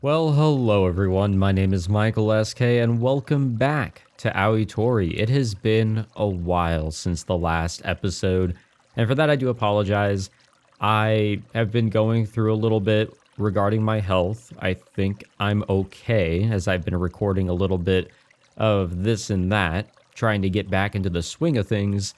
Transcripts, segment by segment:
Well, hello everyone, my name is Michael SK and welcome back to Tori. It has been a while since the last episode, and for that I do apologize. I have been going through a little bit regarding my health. I think I'm okay, as I've been recording a little bit of this and that, trying to get back into the swing of things,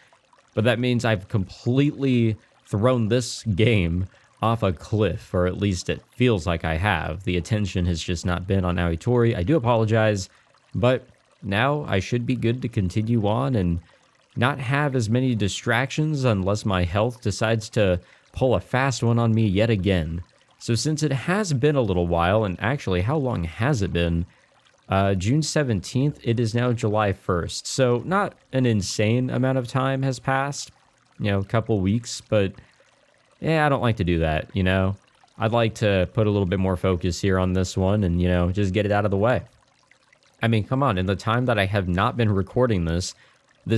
but that means I've completely thrown this game off a cliff, or at least it feels like I have. The attention has just not been on Tori. I do apologize, but now I should be good to continue on and not have as many distractions unless my health decides to pull a fast one on me yet again. So since it has been a little while, and actually, how long has it been? June 17th, it is now July 1st, so not an insane amount of time has passed, a couple weeks, but yeah, I don't like to do that, I'd like to put a little bit more focus here on this one and, just get it out of the way. I mean, come on, in the time that I have not been recording this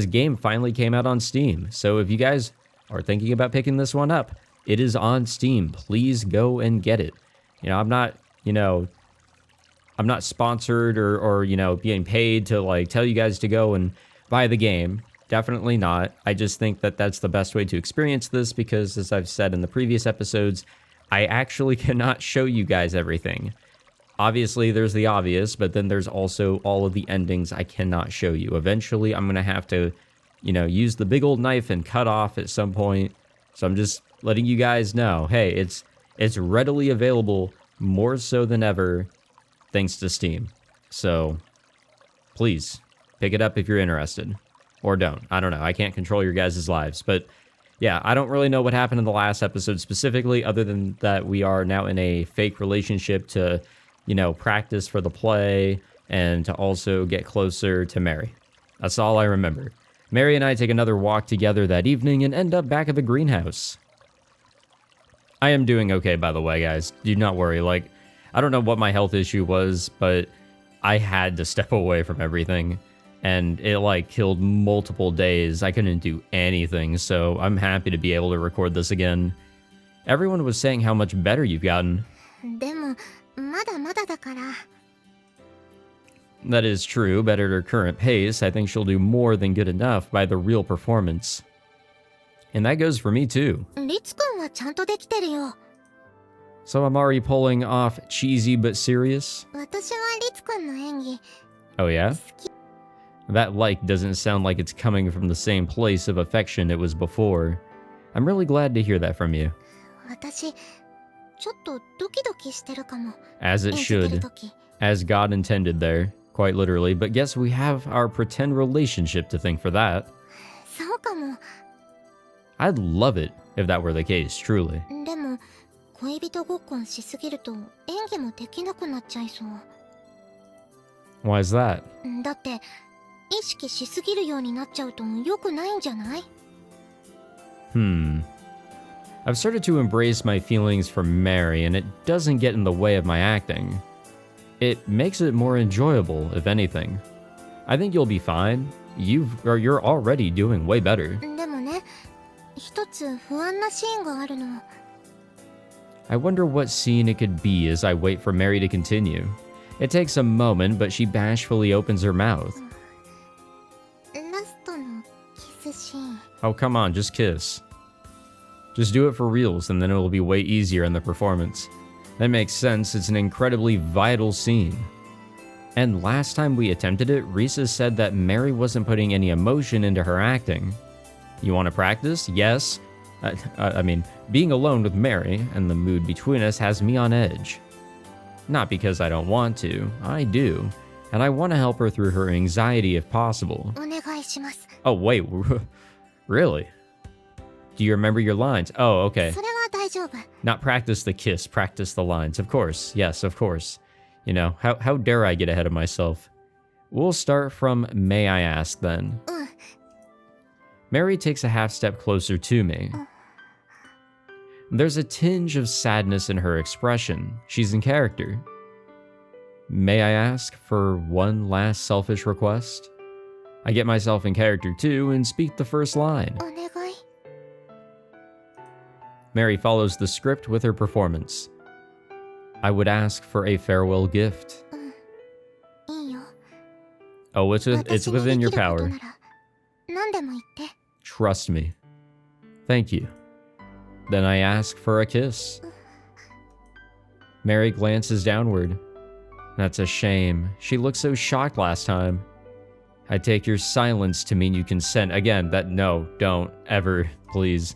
game finally came out on Steam. So if you guys are thinking about picking this one up, it is on Steam. Please go and get it. I'm not sponsored or being paid to tell you guys to go and buy the game. Definitely not. I just think that that's the best way to experience this because, as I've said in the previous episodes, I actually cannot show you guys everything. Obviously, there's the obvious, but then there's also all of the endings I cannot show you. Eventually, I'm going to have to, use the big old knife and cut off at some point. So I'm just letting you guys know, hey, it's readily available more so than ever thanks to Steam. So please pick it up if you're interested. Or don't. I don't know. I can't control your guys' lives. But yeah, I don't really know what happened in the last episode specifically, other than that we are now in a fake relationship to, practice for the play and to also get closer to Mary. That's all I remember. Mary and I take another walk together that evening and end up back at the greenhouse. I am doing okay, by the way, guys. Do not worry. I don't know what my health issue was, but I had to step away from everything. And it killed multiple days. I couldn't do anything, so I'm happy to be able to record this again. Everyone was saying how much better you've gotten. That is true, but at her current pace, I think she'll do more than good enough by the real performance. And that goes for me too. So I'm already pulling off cheesy but serious? Oh yeah? That doesn't sound like it's coming from the same place of affection it was before. I'm really glad to hear that from you. As it should. As God intended there, quite literally. But guess we have our pretend relationship to thank for that. I'd love it if that were the case, truly. Why is that? I've started to embrace my feelings for Mary, and it doesn't get in the way of my acting. It makes it more enjoyable, if anything. I think you'll be fine. You're already doing way better. I wonder what scene it could be as I wait for Mary to continue. It takes a moment, but she bashfully opens her mouth. Oh, come on, just kiss. Just do it for reals, and then it'll be way easier in the performance. That makes sense, it's an incredibly vital scene. And last time we attempted it, Risa said that Mary wasn't putting any emotion into her acting. You want to practice? Yes. I mean, being alone with Mary and the mood between us has me on edge. Not because I don't want to, I do. And I want to help her through her anxiety if possible. Oh, wait, really? Do you remember your lines? Oh, okay. Not practice the kiss, practice the lines. Of course, yes, of course. How dare I get ahead of myself? We'll start from may I ask then. Mary takes a half step closer to me. There's a tinge of sadness in her expression. She's in character. May I ask for one last selfish request? I get myself in character too and speak the first line. Mary follows the script with her performance. I would ask for a farewell gift. いいよ。 Oh, it's 私に within で your きること power. なら何でも言って。 Trust me. Thank you. Then I ask for a kiss. Mary glances downward. That's a shame. She looked so shocked last time. I take your silence to mean you consent. Again, no, don't, ever, please.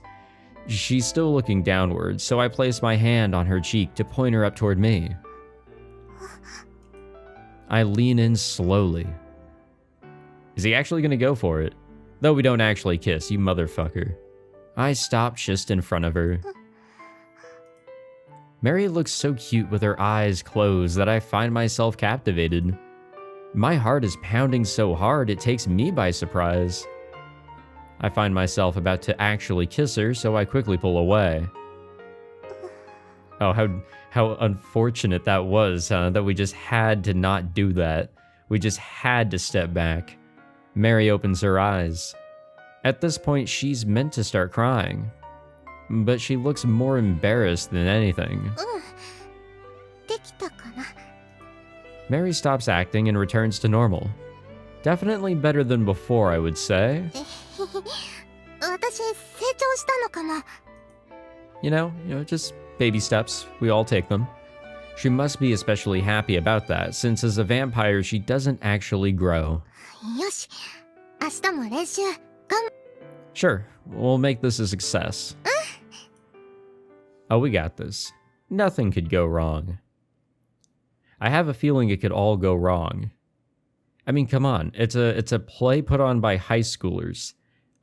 She's still looking downward, so I place my hand on her cheek to point her up toward me. I lean in slowly. Is he actually gonna go for it? Though we don't actually kiss, you motherfucker. I stop just in front of her. Mary looks so cute with her eyes closed that I find myself captivated. My heart is pounding so hard it takes me by surprise. I find myself about to actually kiss her, so I quickly pull away. Oh, how unfortunate that was, huh? That we just had to not do that. We just had to step back. Mary opens her eyes. At this point, she's meant to start crying. But she looks more embarrassed than anything. できたかな。 Mary stops acting and returns to normal. Definitely better than before, I would say. 私成長したのかな。 You know, just baby steps. We all take them. She must be especially happy about that, since as a vampire, she doesn't actually grow. よし、明日も練習。Sure, we'll make this a success. Oh, we got this. Nothing could go wrong. I have a feeling it could all go wrong. I mean, come on, it's a play put on by high schoolers.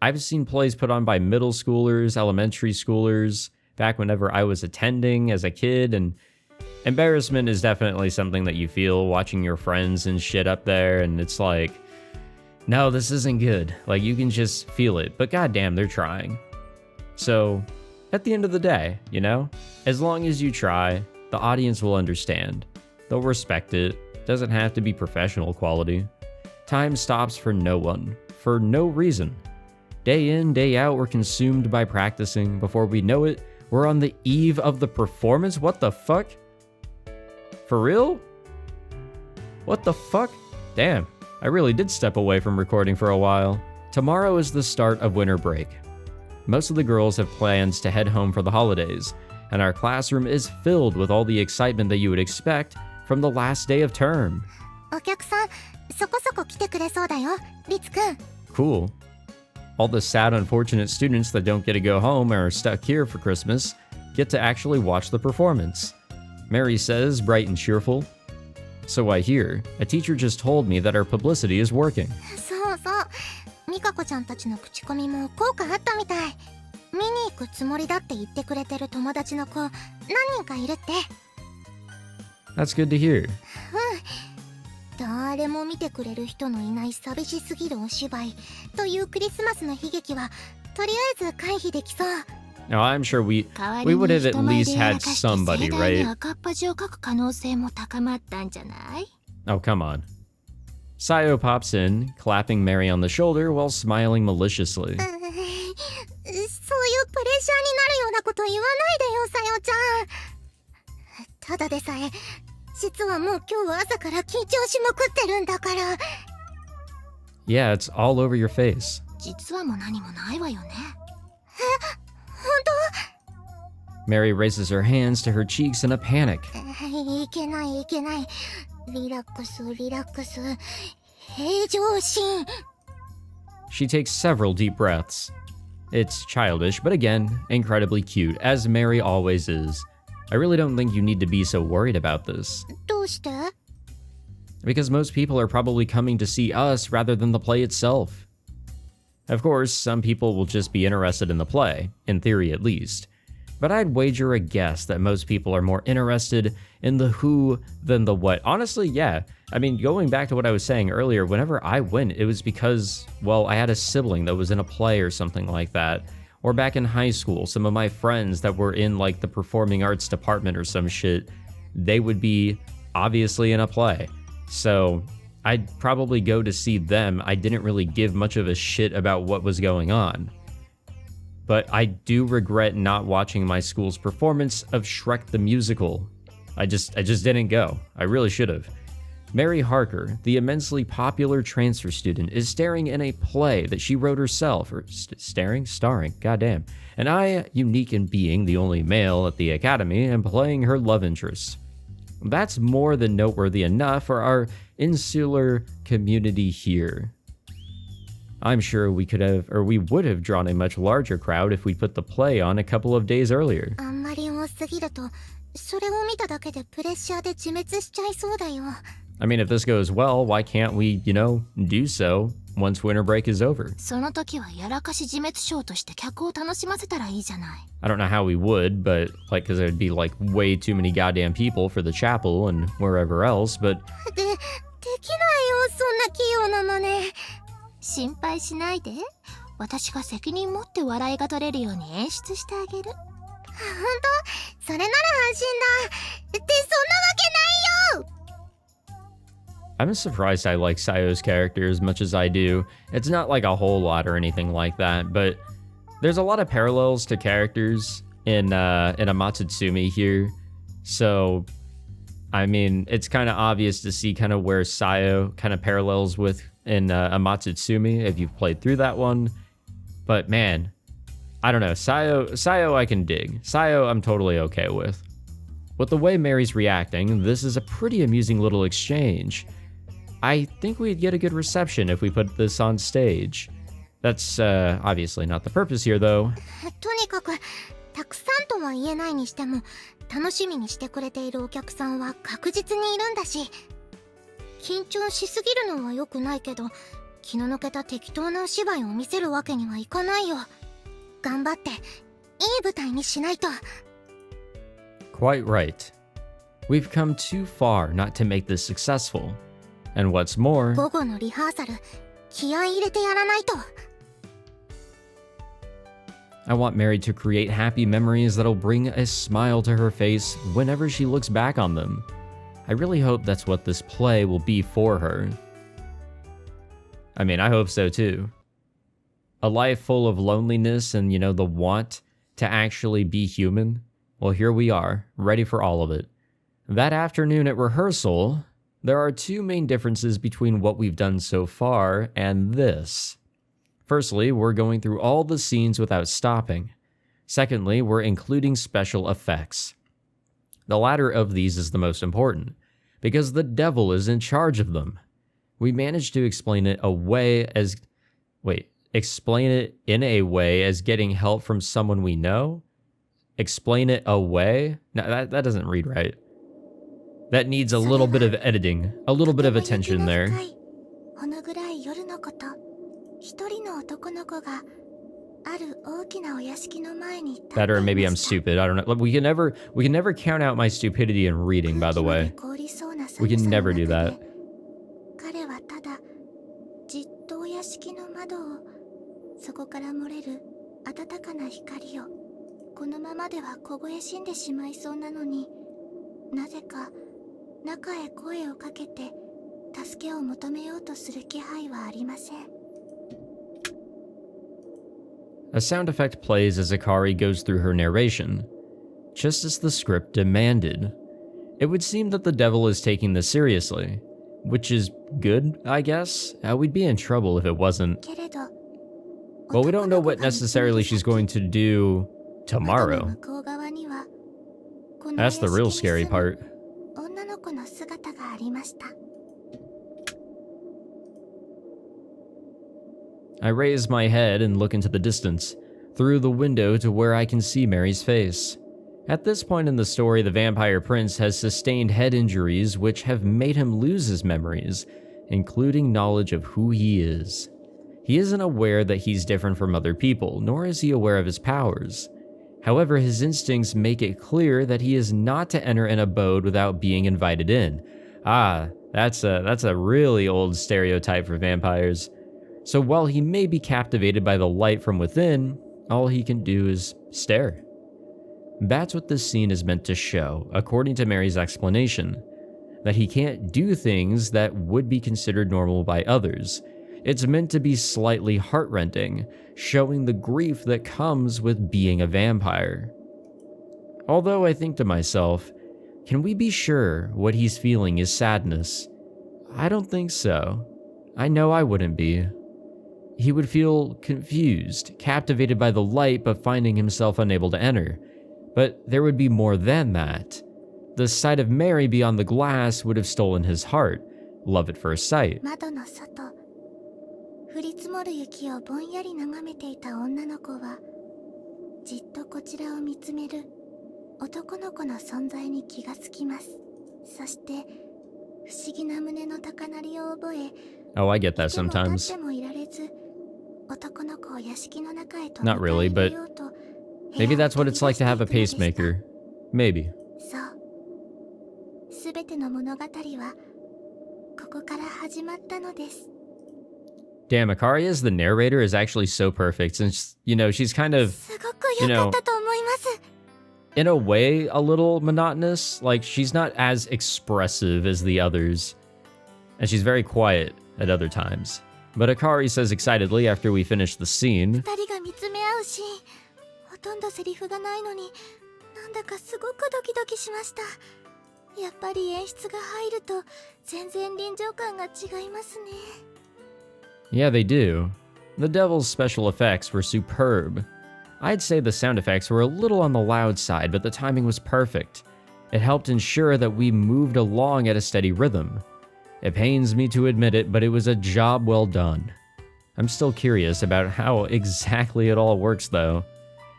I've seen plays put on by middle schoolers, elementary schoolers, back whenever I was attending as a kid, and embarrassment is definitely something that you feel watching your friends and shit up there, and it's like, no, this isn't good. Like, you can just feel it, but goddamn, they're trying. So, at the end of the day, as long as you try, the audience will understand. They'll respect it. Doesn't have to be professional quality. Time stops for no one, for no reason. Day in, day out, we're consumed by practicing. Before we know it, we're on the eve of the performance. What the fuck? For real? What the fuck? Damn, I really did step away from recording for a while. Tomorrow is the start of winter break. Most of the girls have plans to head home for the holidays, and our classroom is filled with all the excitement that you would expect from the last day of term. お客さん、そこそこ来てくれそうだよ、リツくん。 Cool. All the sad, unfortunate students that don't get to go home or are stuck here for Christmas get to actually watch the performance. Mary says, bright and cheerful. So I hear, a teacher just told me that our publicity is working. そうそう。ミカコちゃんたちの口コミも効果あったみたい。見に行くつもりだって言ってくれてる友達の子、何人かいるって。 That's good to hear. 誰も見てくれる人のいない寂しすぎるお芝居というクリスマスの悲劇はとりあえず回避できそう。 Now, I'm sure we would have at least had somebody, right? 赤っ端を書く可能性も高まったんじゃない？ Oh, come on. Sayo pops in, clapping Mary on the shoulder while smiling maliciously. そういうプレッシャーになるようなこと言わないでよ、さよちゃん。ただでさえ実はもう今日は朝から緊張しまくってるんだから。 Yeah, it's all over your face. 実はもう何もないわよね。Mary raises her hands to her cheeks in a panic. いけないいけない。リラックスリラックス。平常心。 She takes several deep breaths. It's childish, but again, incredibly cute, as Mary always is. I really don't think you need to be so worried about this. どうして？ Because most people are probably coming to see us rather than the play itself. Of course, some people will just be interested in the play, in theory at least. But I'd wager a guess that most people are more interested in the who than the what. Honestly, yeah. I mean, going back to what I was saying earlier, whenever I went, it was because, well, I had a sibling that was in a play or something like that. Or back in high school, some of my friends that were in like the performing arts department or some shit, they would be obviously in a play. So I'd probably go to see them. I didn't really give much of a shit about what was going on. But I do regret not watching my school's performance of Shrek the Musical. I just didn't go. I really should have. Mary Harker, the immensely popular transfer student, is staring in a play that she wrote herself, or starring, goddamn. And I, unique in being the only male at the academy, am playing her love interest. That's more than noteworthy enough for our insular community here. I'm sure we would have drawn a much larger crowd if we put the play on a couple of days earlier. あんまり多すぎると、それを見ただけでプレッシャーで自滅しちゃいそうだよ。I mean, if this goes well, why can't we, do so once winter break is over? その時はやらかし自滅ショーとして客を楽しませたらいいじゃない。I don't know how we would, but because there'd be way too many goddamn people for the chapel and wherever else, but できないよ、そんな器用な真似。心配しないで。私が責任持って笑いが取れるように演出してあげる。本当？それなら安心だ。ってそんなわけないよ。I'm surprised I like Sayo's character as much as I do. It's not like a whole lot or anything like that, but there's a lot of parallels to characters in Amatsutsumi here. So, I mean, it's kind of obvious to see kind of where Sayo kind of parallels with in Amatsutsumi if you've played through that one. But man, I don't know. Sayo I can dig. Sayo I'm totally okay with. With the way Mary's reacting, this is a pretty amusing little exchange. I think we'd get a good reception if we put this on stage. That's obviously not the purpose here, though. とにかくたくさんとは言えないにしても楽しみにしてくれているお客さんは確実にいるんだし、緊張しすぎるのは良くないけど、気の抜けた適当なお芝居を見せるわけにはいかないよ。頑張っていい舞台にしないと。 Quite right. We've come too far not to make this successful. And what's more, 午後のリハーサル気合い入れてやらないと。 I want Mary to create happy memories that'll bring a smile to her face whenever she looks back on them. I really hope that's what this play will be for her. I mean, I hope so too. A life full of loneliness and, the want to actually be human. Well, here we are, ready for all of it. That afternoon at rehearsal, there are two main differences between what we've done so far and this. Firstly, we're going through all the scenes without stopping. Secondly, we're including special effects. The latter of these is the most important, because the devil is in charge of them. We managed to explain it in a way as getting help from someone we know? Explain it away? No, that doesn't read right. That needs a little bit of editing, a little bit of attention there. That or maybe I'm stupid, I don't know. We can never count out my stupidity in reading, by the way. We can never do that. そこから漏れる温かな光をこのままでは凍え死んでしまいそうなのに、なぜか中へ声をかけて助けを求めようとする気配はありません。 A sound effect plays as Akari goes through her narration, just as the script demanded. It would seem that the devil is taking this seriously, which is good, I guess. We'd be in trouble if it wasn't. Well, we don't know what necessarily she's going to do tomorrow. That's the real scary part. I raise my head and look into the distance, through the window to where I can see Mary's face. At this point in the story, the vampire prince has sustained head injuries which have made him lose his memories, including knowledge of who he is. He isn't aware that he's different from other people, nor is he aware of his powers. However, his instincts make it clear that he is not to enter an abode without being invited in. That's a really old stereotype for vampires. So while he may be captivated by the light from within, all he can do is stare. That's what this scene is meant to show, according to Mary's explanation, that he can't do things that would be considered normal by others. It's meant to be slightly heart-rending, showing the grief that comes with being a vampire. Although I think to myself, can we be sure what he's feeling is sadness? I don't think so. I know I wouldn't be. He would feel confused, captivated by the light, but finding himself unable to enter. But there would be more than that. The sight of Mary beyond the glass would have stolen his heart. Love at first sight. 窓の外、降り積もる雪をぼんやり眺めていた女の子は、じっとこちらを見つめる男の子の存在に気がつきます。そして、不思議な胸の高鳴りを覚え、 Oh, I get that sometimes. 立ってもいられず、男の子を屋敷の中へと Not really, but maybe that's what it's like to have a pacemaker. Maybe. そう。すべての物語は、ここから始まったのです。 Damn, Akari as the narrator is actually so perfect since, she's kind of, すごく良かったと思います。 in a way, a little monotonous. Like, she's not as expressive as the others. And she's very quiet at other times. But Akari says excitedly after we finish the scene, 二人が見つめ合うシーン、ほとんどセリフがないのに、なんだかすごくドキドキしました。やっぱり演出が入ると全然臨場感が違いますね。 yeah, they do. The Devil's special effects were superb. I'd say the sound effects were a little on the loud side, but the timing was perfect. It helped ensure that we moved along at a steady rhythm. It pains me to admit it, but it was a job well done. I'm still curious about how exactly it all works though.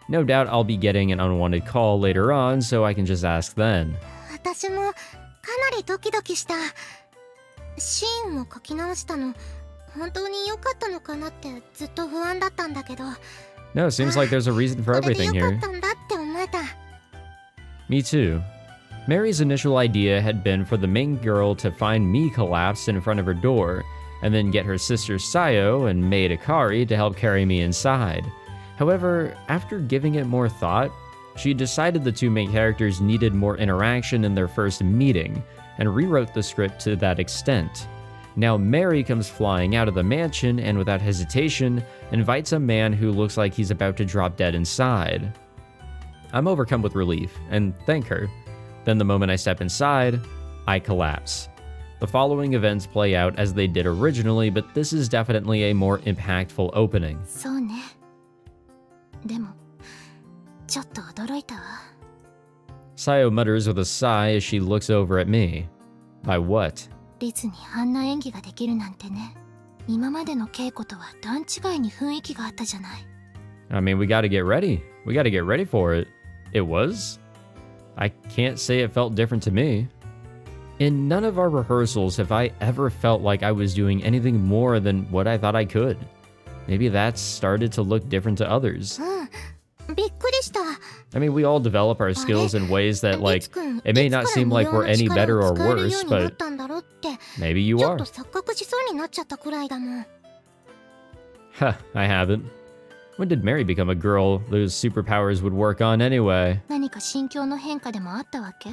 No doubt I'll be getting an unwanted call later on, so I can just ask then. 私もかなりドキドキした。シーンを書き直したの、本当に良かったのかなってずっと不安だったんだけど。 No, it seems like there's a reason for everything これで良 here. かったんだって思えた。 Me too. Mary's initial idea had been for the main girl to find me collapsed in front of her door, and then get her sister Sayo and maid Akari to help carry me inside. However, after giving it more thought, she decided the two main characters needed more interaction in their first meeting, and rewrote the script to that extent. Now Mary comes flying out of the mansion and without hesitation, invites a man who looks like he's about to drop dead inside. I'm overcome with relief, and thank her. Then the moment I step inside, I collapse. The following events play out as they did originally, but this is definitely a more impactful opening. そうね。でも、ちょっと驚いたわ。 Sayo mutters with a sigh as she looks over at me. By what? リツにあんな演技ができるなんてね。今までの稽古とは段違いに雰囲気があったじゃない。 I mean, we gotta get ready. We gotta get ready for it. It was? I can't say it felt different to me. In none of our rehearsals have I ever felt like I was doing anything more than what I thought I could. Maybe that's started to look different to others. びっくりした。 I mean, we all develop our skills in ways that, like, it may not seem like we're any better or worse, but maybe you ちょ are. っと錯覚しそうになっちゃったくらいだもん。 Huh, I haven't. When did Mary become a girl those superpowers would work on anyway? 何か心境の変化でもあったわけ？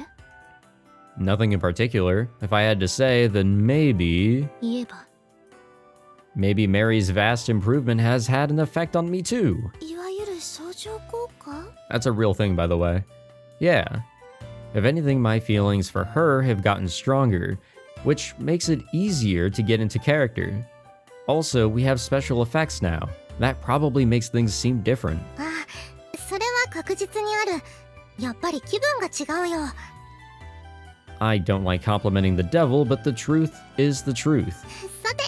Nothing in particular. If I had to say, then maybe... 言えば。 Maybe Mary's vast improvement has had an effect on me too. いわゆる相乗効果？ That's a real thing, by the way. Yeah. If anything, my feelings for her have gotten stronger, which makes it easier to get into character. Also, we have special effects now. That probably makes things seem different. あ、それは確実にある。やっぱり気分が違うよ。 I don't like complimenting the devil, but the truth is the truth. さて、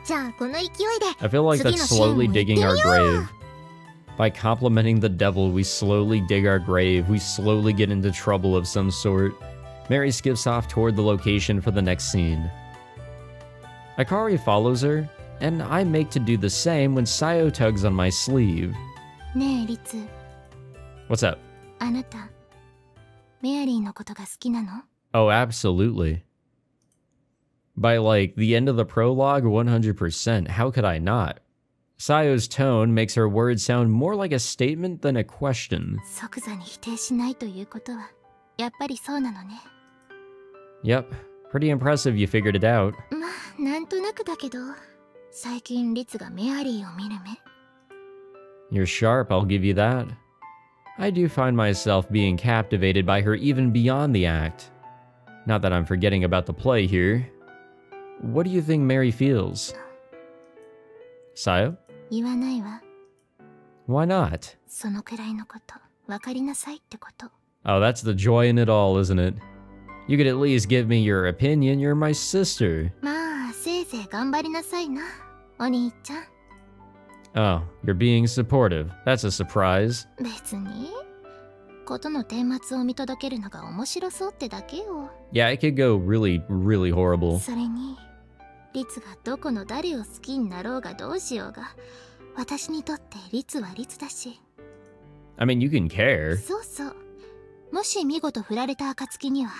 じゃあこの勢いで I feel like that's 次のシーン slowly も行ってみ digging よ our う。 grave. By complimenting the devil, we slowly dig our grave. We slowly get into trouble of some sort. Mary skips off toward the location for the next scene. Akari follows her, and I make to do the same when Sayo tugs on my sleeve. ねえ、リツ。 What's up? あなた、メアリーのことが好きなの？ Oh, absolutely. By, like, the end of the prologue, 100%. How could I not? Sayo's tone makes her words sound more like a statement than a question. 即座に否定しないということは、やっぱりそうなのね。 Yep, pretty impressive you figured it out. まあ、なんとなくだけど、最近リツがメアリーを見る目。 You're sharp, I'll give you that. I do find myself being captivated by her even beyond the act. Not that I'm forgetting about the play here. What do you think Mary feels? Sayo? 言わないわ。 Why not? そのくらいのこと、わかりなさいってこと。 Oh, that's the joy in it all, isn't it? You could at least give me your opinion. You're my sister. まあ、せいぜい頑張りなさいな、お兄ちゃん。 Oh, you're being supportive. That's a surprise. 別に、ことの顛末を見届けるのが面白そうってだけよ。 Yeah, it could go really, really horrible. それに、リツがどこの誰を好きになろうがどうしようが、私にとってリツはリツだし。 I mean, you can care. そうそう。もし見事振られた暁には、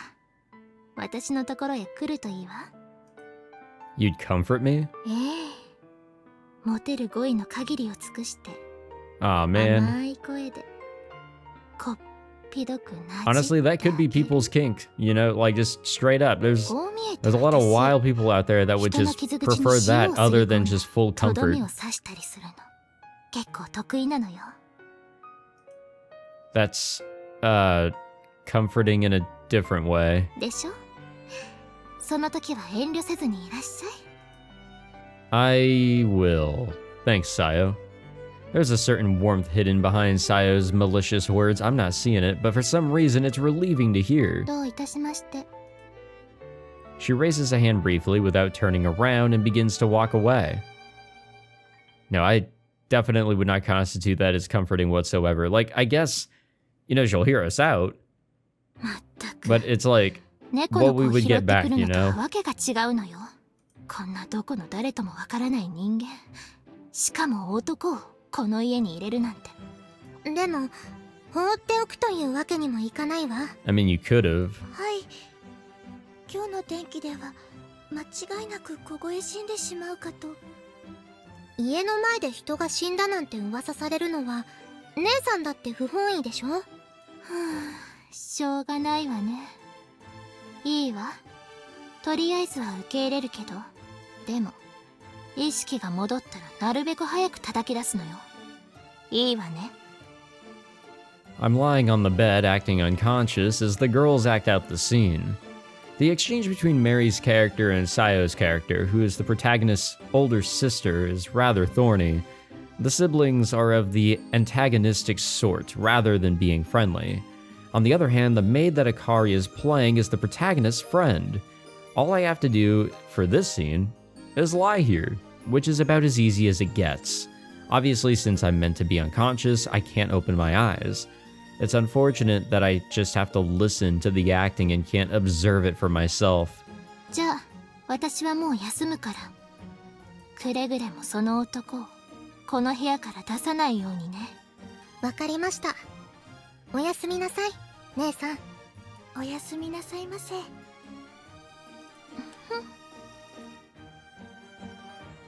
私のところへ来るといいわ。 You'd comfort me? ええ。モテる語彙の限りを尽くして、 Aw, man. 甘い声で、こっぴどくなじ Honestly, that could be people's kink. You know, like just straight up. There's こう見えて a lot of 私 wild people out there that would 人の just 傷口に prefer 塩 that をす other り込 than んで just full とど comfort. めを刺したりするの。結構得意なのよ。 That's, comforting in a different way. でしょ？その時は遠慮せずにいらっしゃい。 I will. Thanks, Sayo. There's a certain warmth hidden behind Sayo's malicious words. I'm not seeing it, but for some reason it's relieving to hear. どういたしまして。 She raises a hand briefly without turning around and begins to walk away. No, I definitely would not constitute that as comforting whatsoever. Like, I guess, you know, she'll hear us out, まったく。 but it's like, 猫の what 子 we を would 拾 get ってく back, る you のと know? はわけが違うのよ。こんなどこの誰ともわからない人間。しかも男をこの家に入れるなんて。でも、放っておくというわけにもいかないわ。 I mean, you could have. はい。今日の天気では間違いなく凍え死んでしまうかと。家の前で人が死んだなんて噂されるのは姉さんだって不本意でしょ。はあ、しょうがないわね。いいわ。とりあえずは受け入れるけど、でも意識が戻ったらなるべく早く叩き出すのよ。いいわね。 I'm lying on the bed, acting unconscious, as the girls act out the scene. The exchange between Mary's character and Sayo's character, who is the protagonist's older sister, is rather thorny. The siblings are of the antagonistic sort, rather than being friendly. On the other hand, the maid that Akari is playing is the protagonist's friend. All I have to do for this scene is lie here, which is about as easy as it gets. Obviously, since I'm meant to be unconscious, I can't open my eyes. It's unfortunate that I just have to listen to the acting and can't observe it for myself. じゃあ、私はもう休むから。くれぐれもその男をこの部屋から出さないようにね。わかりました。おやすみなさい、姉さん。おやすみなさいませ。 I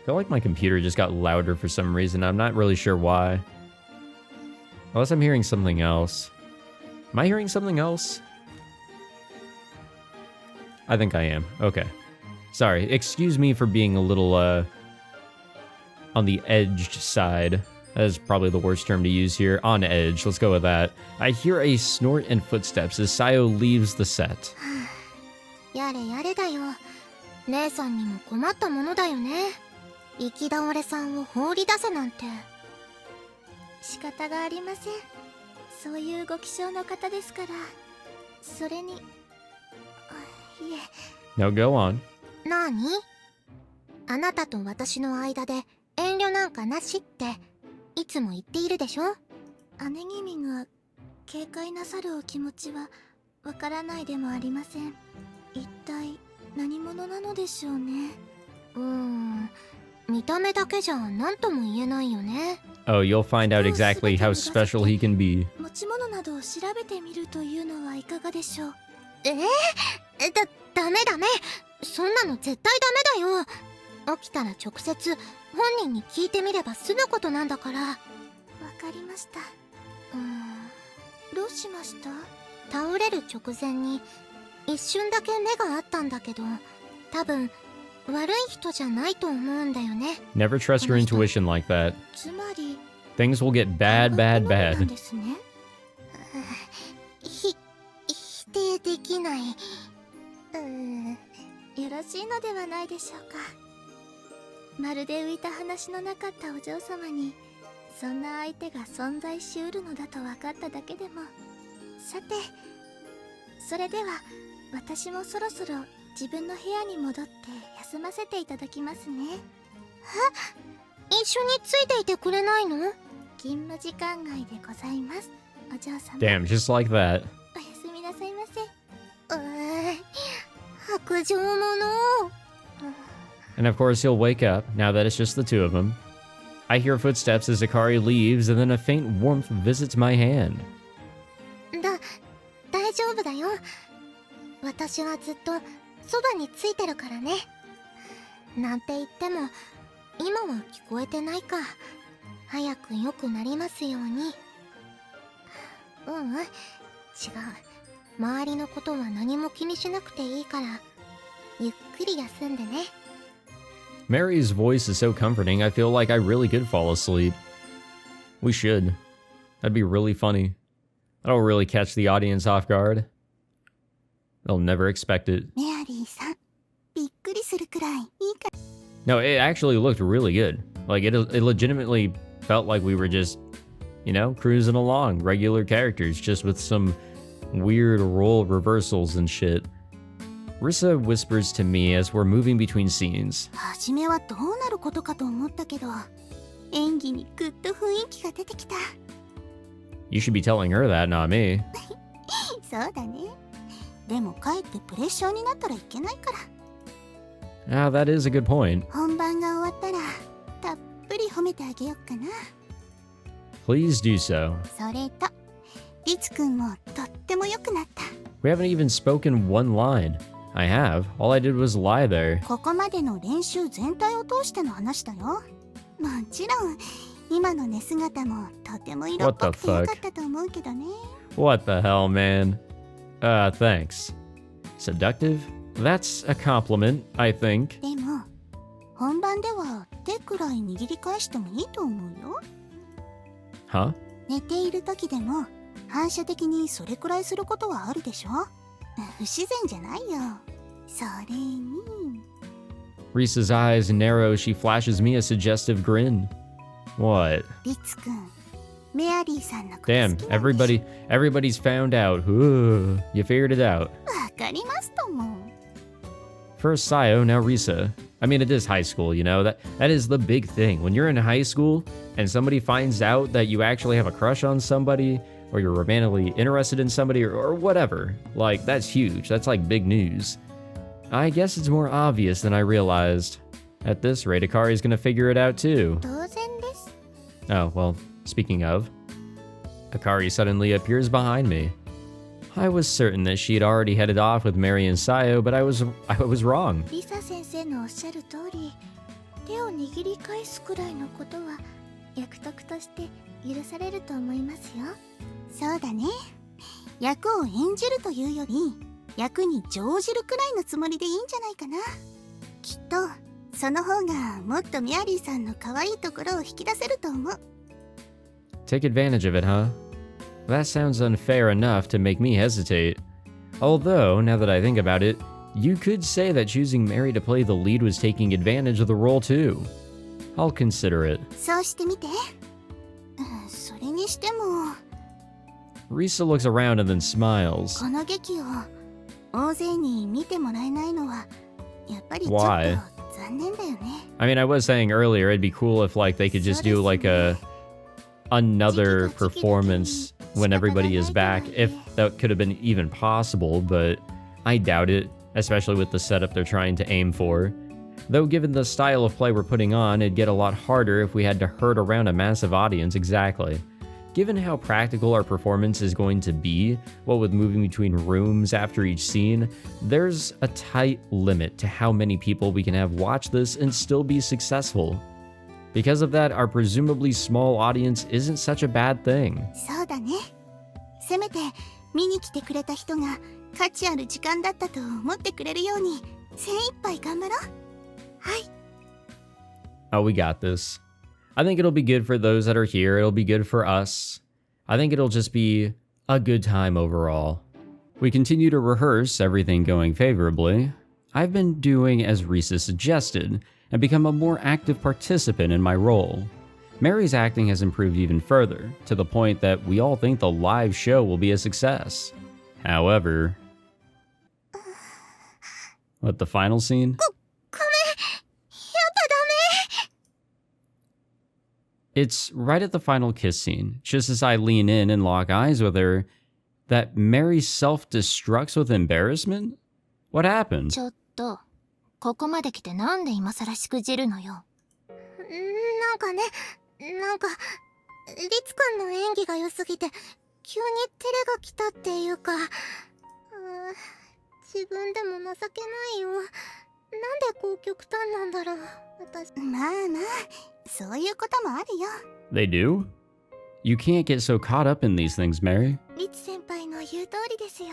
feel like my computer just got louder for some reason. I'm not really sure why. Unless I'm hearing something else. Am I hearing something else? I think I am. Okay. Sorry. Excuse me for being a little, on the edged side. That is probably the worst term to use here. On edge. Let's go with that. I hear a snort and footsteps as Sayo leaves the set. やれやれだよ。姉さんにも困ったものだよね。行き倒れさんを放り出せなんて。仕方がありません。そういうご気性の方ですから。それに、いえ。 No, go on. なに？あなたと私の間で遠慮なんかなしっていつも言っているでしょ。姉君が警戒なさるお気持ちはわからないでもありません。一体何者なのでしょうね。見た目だけじゃ何とも言えないよね。 Oh, you'll find out exactly how special he can be. 持ち物などを調べてみるというのはいかがでしょう。ダメ。そんなの絶対ダメだよ。起きたら直接本人に聞いてみれば済むことなんだから。わかりました。どうしました？倒れる直前に一瞬だけ目があったんだけど、多分悪い人じゃないと思うんだよね。 Never trust your intuition like that. つまり Things will get bad, bad, なん bad. ですね。否定できない。よろしいのではないでしょうか。まるで浮いた話のなかったお嬢様にそんな相手が存在しうるのだと分かっただけでも。さて、それでは私もそろそろ自分の部屋に戻って休ませていただきますね。一緒についていてくれないの？勤務時間外でございます、お嬢様。 Damn, just like that. おやすみなさいませ。白状者。 And of course he'll wake up, now that it's just the two of them. I hear footsteps as Akari leaves, and then a faint warmth visits my hand. 大丈夫だよ。私はずっとそばについてるからね。なんて言っても今は聞こえてないか。早く良くなりますように。違う。周りのことは何も気にしなくていいから、ゆっくり休んでね。Mary's voice is so comforting, I feel like I really could fall asleep. We should. That'd be really funny. That'll really catch the audience off guard. They'll never expect it. メアリーさん、びっくりするくらいいいか。 No, it actually looked really good. Like, it legitimately felt like we were just, you know, cruising along, regular characters, just with some weird role reversals and shit. Rissa whispers to me as we're moving between scenes. 初めはどうなることかと思ったけど、演技にぐっと雰囲気が出てきた。 You should be telling her that, not me. そうだね。でもかえってプレッシャーになったらいけないから。 Ah, that is a good point. 本番が終わったらたっぷり褒めてあげよっかな。 Please do so. それとリツくんもとっても良くなった。 We haven't even spoken one line. I have. All I did was lie there. ここまでの練習全体を通しての話だよ。もちろん今の寝姿もとても色っぽくて良かったと思うけどね。 What the hell, man? Thanks. Seductive? That's a compliment, I think. でも本番では手くらい握り返してもいいと思うよ。 Huh? 寝ている時でも反射的にそれくらいすることはあるでしょ。不自然じゃないよ。それに Risa's eyes narrow. She flashes me a suggestive grin. What? リツくん、メアリーさんのこと好き Damn, なんでしょ。 everybody's found out. Ooh, you figured it out. わかりますとも。 First Sayo, now Risa. I mean, it is high school, you know? That is the big thing. When you're in high school and somebody finds out that you actually have a crush on somebody, or you're romantically interested in somebody, or whatever, like, that's huge. That's like big news. I guess it's more obvious than I realized. At this rate, Akari's gonna figure it out too. 当然です。 Oh, well, speaking of, Akari suddenly appears behind me. I was certain that she had already headed off with Mary and Sayo, but I was wrong. リサ先生のおっしゃる通り、手を握り返すくらいのことは役得として許されると思いますよ。そうだね。役を演じるというより役に乗じるくらいのつもりでいいんじゃないかな。きっとその方がもっとメアリーさんの可愛いところを引き出せると思う。 Take advantage of it, huh? That sounds unfair enough to make me hesitate. Although, now that I think about it, you could say that choosing Mary to play the lead was taking advantage of the role too. I'll consider it. そうしてみて。それにしても Risa looks around and then smiles. この劇を大勢に見てもらえないのはやっぱりちょっと Why? 残念だよね。 I mean, I was saying earlier it'd be cool if like they could just do like another performance when everybody is back, if that could have been even possible, but I doubt it, especially with the setup they're trying to aim for. Though given the style of play we're putting on, it'd get a lot harder if we had to herd around a massive audience. Exactly. Given how practical our performance is going to be, what with moving between rooms after each scene, there's a tight limit to how many people we can have watch this and still be successful. Because of that, our presumably small audience isn't such a bad thing. そうだね。せめて見に来てくれた人が価値ある時間だったと思ってくれるように精一杯頑張ろう。はい。 Oh, we got this. I think it'll be good for those that are here. It'll be good for us. I think it'll just be a good time overall. We continue to rehearse, everything going favorably. I've been doing as Risa suggested and become a more active participant in my role. Mary's acting has improved even further, to the point that we all think the live show will be a success. However... What, the final scene? ごめん。やっぱダメ。 It's right at the final kiss scene, just as I lean in and lock eyes with her, that Mary self-destructs with embarrassment? What happened? ちょっと、ここまで来てなんで今更しくじるのよ。なんかね、リツくんの演技が良すぎて、急に照れが来たっていうか、自分でも情けないよ。なんでこう極端なんだろう、私。まあまあ、そういうこともあるよ。They do? You can't get so caught up in these things, Mary. リツ先輩の言う通りですよ。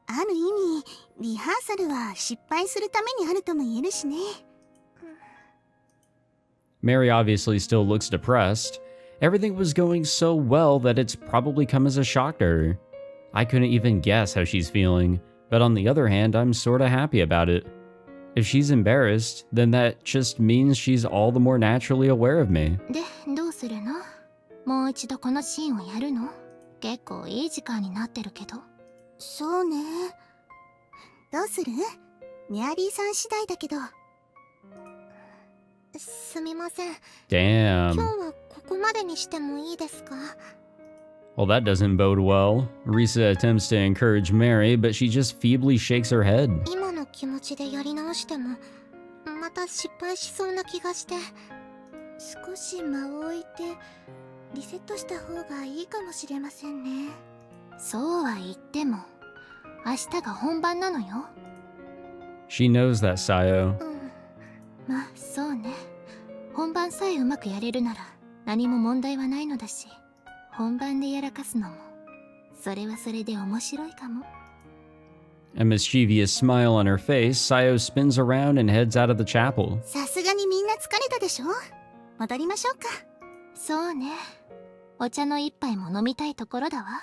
ある意味、リハーサルは失敗するためにあるとも言えるしね。Mary obviously still looks depressed. Everything was going so well that it's probably come as a shock to her. I couldn't even guess how she's feeling, but on the other hand, I'm sorta happy about it. If she's embarrassed, then that just means she's all the more naturally aware of me. で、どうするの？もう一度このシーンをやるの？結構いい時間になってるけど。そうね。どうする？メアリーさん次第だけど。すみません。Damn. 今日はここまでにしてもいいですか？ Well, that doesn't bode well. Risa attempts to encourage Mary, but she just feebly shakes her head. 今の気持ちでやり直しても、また失敗しそうな気がして。少し間を置いて、リセットした方がいいかもしれませんね。そうは言っても、明日が本番なのよ。She knows that, Sayo. まあ、そうね。本番さえうまくやれるなら、何も問題はないのだし、本番でやらかすのも、それはそれで面白いかも。A mischievous smile on her face, Sayo spins around and heads out of the chapel. さすがにみんな疲れたでしょ？戻りましょうか。そうね。お茶の一杯も飲みたいところだわ。はい、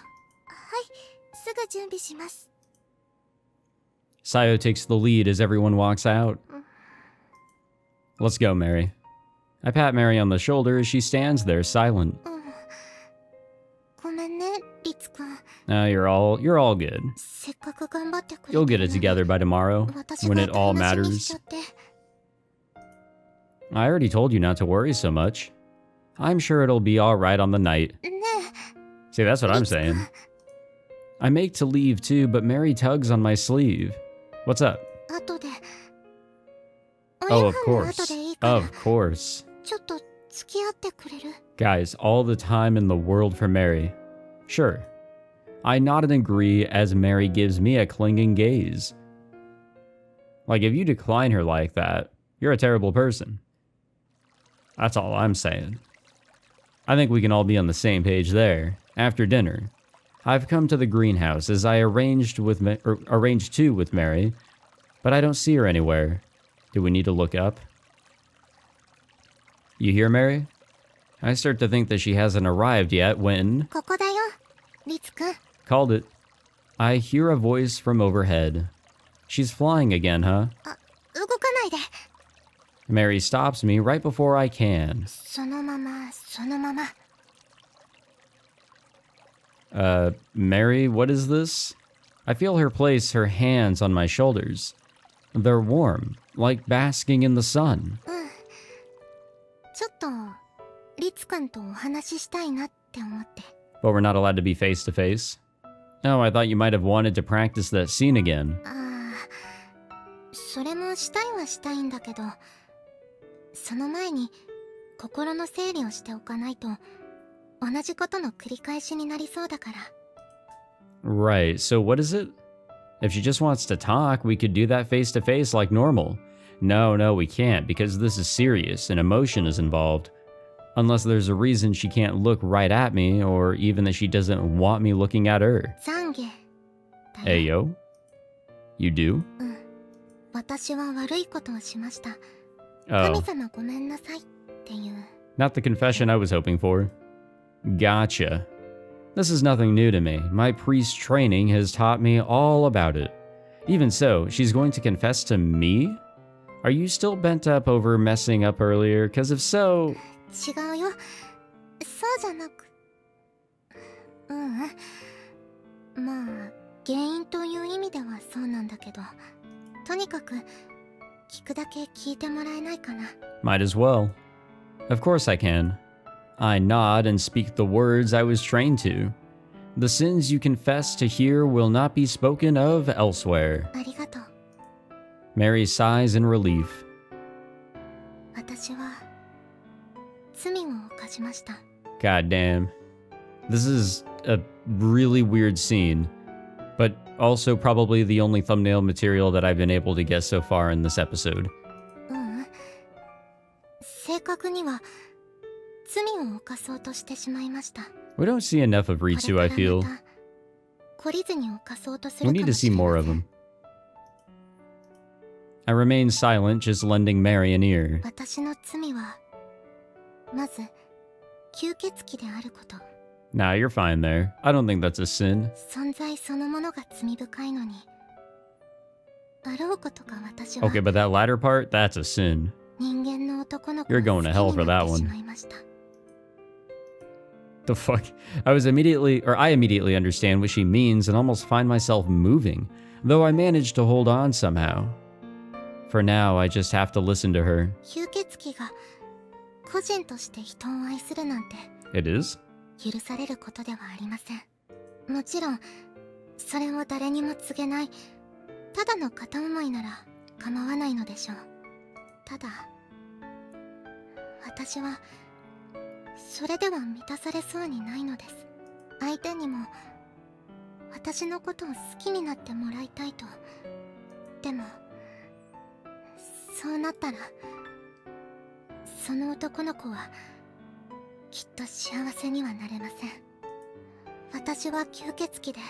すぐ準備します。Sayo takes the lead as everyone walks out. Let's go, Mary. I pat Mary on the shoulder as she stands there, silent. ごめんね、リツくん。You're all good. せっかく頑張ってくれて You'll get it together by tomorrow, 私 when が it all 台無しにしち matters. ゃって。I already told you not to worry so much. I'm sure it'll be alright on the night. ね See, that's what I'm saying. I make to leave too, but Mary tugs on my sleeve. What's up? え、後で。 Oh, of お夕飯の後 course. でいいから Of course. ちょっと付き合ってくれる？ Guys, all the time in the world for Mary. Sure. I nod and agree as Mary gives me a clinging gaze. Like, if you decline her like that, you're a terrible person. That's all I'm saying. I think we can all be on the same page there. After dinner, I've come to the greenhouse as I arranged to with Mary, but I don't see her anywhere. Do we need to look up? You hear, Mary? I start to think that she hasn't arrived yet when... ここだよ、リツくん。 Called it. I hear a voice from overhead. She's flying again, huh? 動かないで。 Mary stops me right before I can. そのまま、そのまま。 Mary, what is this? I feel her place her hands on my shoulders. They're warm, like basking in the sun. ちょっと、リツくんとお話ししたいなって思って。 But we're not allowed to be face to face? Oh, I thought you might have wanted to practice that scene again. それもしたいはしたいんだけど、その前に心の整理をしておかないと同じことの繰り返しになりそうだから。 Right, so what is it? If she just wants to talk, we could do that face to face like normal. No, we can't, because this is serious and emotion is involved. Unless there's a reason she can't look right at me, or even that she doesn't want me looking at her. 懺悔だよ。 Ayo? You do? 私は悪いことをしました。 Oh, 神様ごめんなさいっていう。 not the confession I was hoping for. Gotcha. This is nothing new to me. My priest training has taught me all about it. Even so, she's going to confess to me? Are you still bent up over messing up earlier? Because if so... 違うよ。そうじゃなく。まあ、原因という意味ではそうなんだけど、とにかく聞くだけ聞いてもらえないかな。Might as well. Of course I can. I nod and speak the words I was trained to. The sins you confess to here will not be spoken of elsewhere. ありがとう。Mary sighs in relief. 私は罪を犯しました。God damn. This is a really weird scene, but also probably the only thumbnail material that I've been able to get so far in this episode. 正確には罪を犯そうとしてしまいました。We don't see enough of Ritsu, I feel. 懲りずに犯そうとす We るか need も to し see れま more せ of ん。 him. I remain silent, just lending Mary an ear. 私の罪はまず吸血鬼であること。 Nah, you're fine there. I don't think that's a sin. 存在そのものが罪深いのに、あろうことか私は Okay, but that latter part, that's a sin. 人間の男の子 You're を going to 好 hell き for にな that ってし one. まいました。 The fuck? I immediately understand what she means and almost find myself moving, though I manage to hold on somehow. For now, I just have to listen to her. 吸血鬼が個人として人を愛するなんて It is? 許されることではありません。もちろんそれを誰にも告げないただの片思いなら構わないのでしょう。ただ私はそれでは満たされそうにないのです。相手にも私のことを好きになってもらいたいと。でもそうなったらその男の子はきっと幸せにはなれません。私は吸血鬼で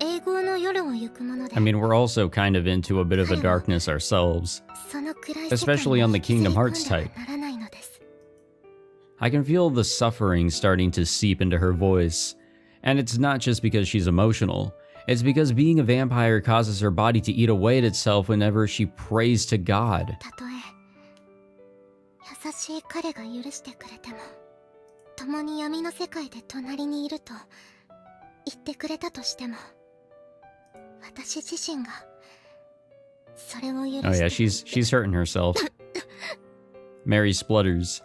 永劫の夜を行くもので。 I mean, we're also kind of into a bit of a darkness ourselves, その暗い especially on the Kingdom Hearts 世界 type. にならないのです。 I can feel the suffering starting to seep into her voice. And it's not just because she's emotional. It's because being a vampire causes her body to eat away at itself whenever she prays to God. たとえ優しい彼が許してくれても、共に闇の世界で隣にいると言ってくれたとしても、私自身がそれを許して。 Oh yeah, she's hurting herself. Mary splutters.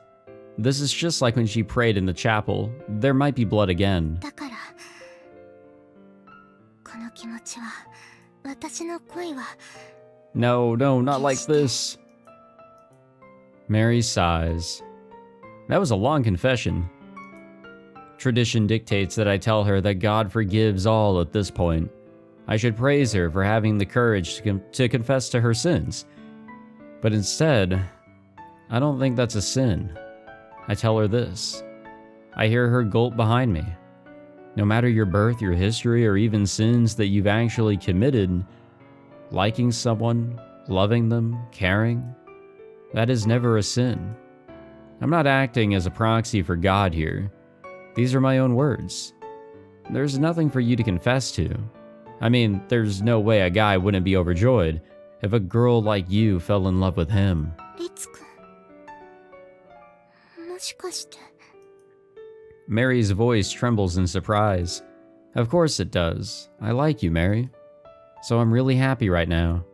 This is just like when she prayed in the chapel. There might be blood again. だからこの気持ちは、私の恋は No, not like this. Mary sighs. That was a long confession. Tradition dictates that I tell her that God forgives all at this point. I should praise her for having the courage to confess to her sins. But instead, I don't think that's a sin. I tell her this. I hear her gulp behind me. No matter your birth, your history, or even sins that you've actually committed, liking someone, loving them, caring, that is never a sin. I'm not acting as a proxy for God here. These are my own words. There's nothing for you to confess to. I mean, there's no way a guy wouldn't be overjoyed if a girl like you fell in love with him. リツ君、もしかして。 Mary's voice trembles in surprise. Of course it does. I like you, Mary. So I'm really happy right now.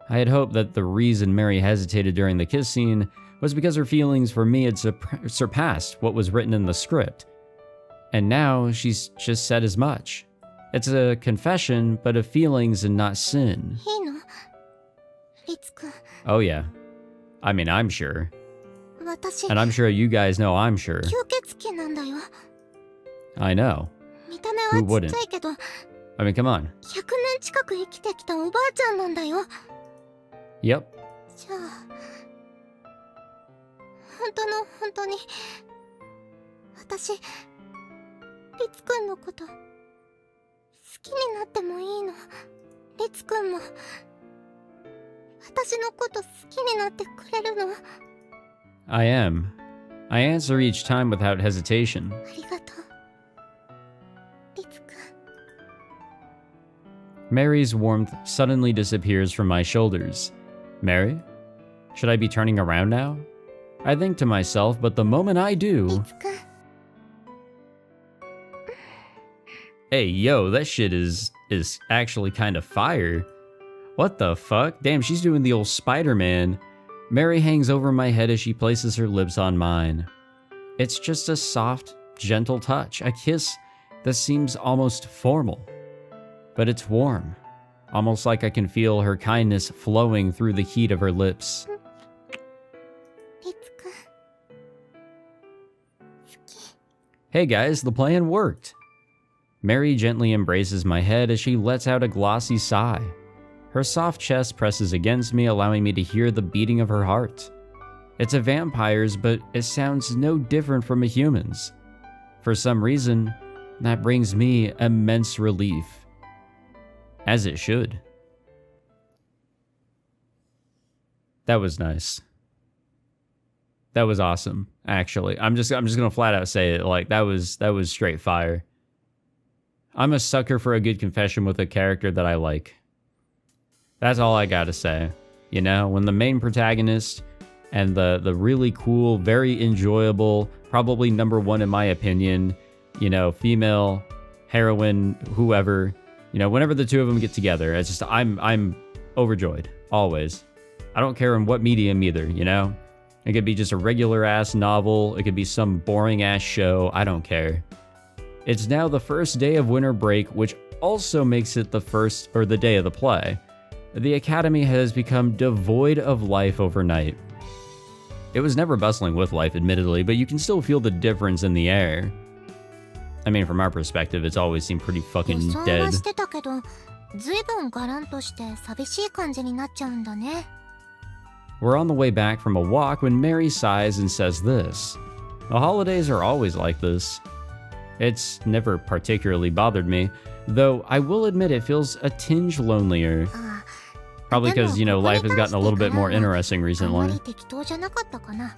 I had hoped that the reason Mary hesitated during the kiss scene was because her feelings for me had surpassed what was written in the script. And now she's just said as much. It's a confession, but of feelings and not sin. いいの？リツ君。 Oh yeah. I mean, I'm sure. 私、 And I'm sure you guys know I'm sure. 吸血鬼なんだよ。 I know. 見た目は Who ちっ wouldn't? ちゃいけど、 I mean, come on. 100年近く生きてきたおばあちゃんなんだよ。 Yep. じゃあ、本当に、私、リツ君のこと好きになってもいいの？リツ君も私のこと好きになってくれるの？ I am. I answer each time without hesitation. ありがとう。Mary's warmth suddenly disappears from my shoulders. Mary? Should I be turning around now? I think to myself, but the moment I do... 律くん Hey, yo, that shit is actually kind of fire. What the fuck? Damn, she's doing the old Spider-Man. Mary hangs over my head as she places her lips on mine. It's just a soft, gentle touch, a kiss that seems almost formal. But it's warm, almost like I can feel her kindness flowing through the heat of her lips. 律くん Hey guys, the plan worked. Mary gently embraces my head as she lets out a glossy sigh. Her soft chest presses against me, allowing me to hear the beating of her heart. It's a vampire's, but it sounds no different from a human's. For some reason, that brings me immense relief. As it should. That was nice. That was awesome, actually. I'm just gonna flat out say it. Like, that was straight fire. I'm a sucker for a good confession with a character that I like. That's all I gotta say. You know, when the main protagonist and the really cool, very enjoyable, probably #1 in my opinion, you know, female heroine, whoever, you know, whenever the two of them get together, it's just, I'm overjoyed, always. I don't care in what medium either, you know? It could be just a regular ass novel, it could be some boring ass show, I don't care. It's now the first day of winter break, which also makes it the day of the play. The Academy has become devoid of life overnight. It was never bustling with life, admittedly, but you can still feel the difference in the air. I mean, from our perspective, it's always seemed pretty fucking 予想 dead. はしてたけど、ずいぶんガランとして寂しい感じになっちゃうんだね。 We're on the way back from a walk when Mary sighs and says this. The holidays are always like this. It's never particularly bothered me, though I will admit it feels a tinge lonelier. ああ、 Probably because, you know, でも、ここに life has gotten a little bit more 関してからは interesting あま recently. り適当じゃなかったかな。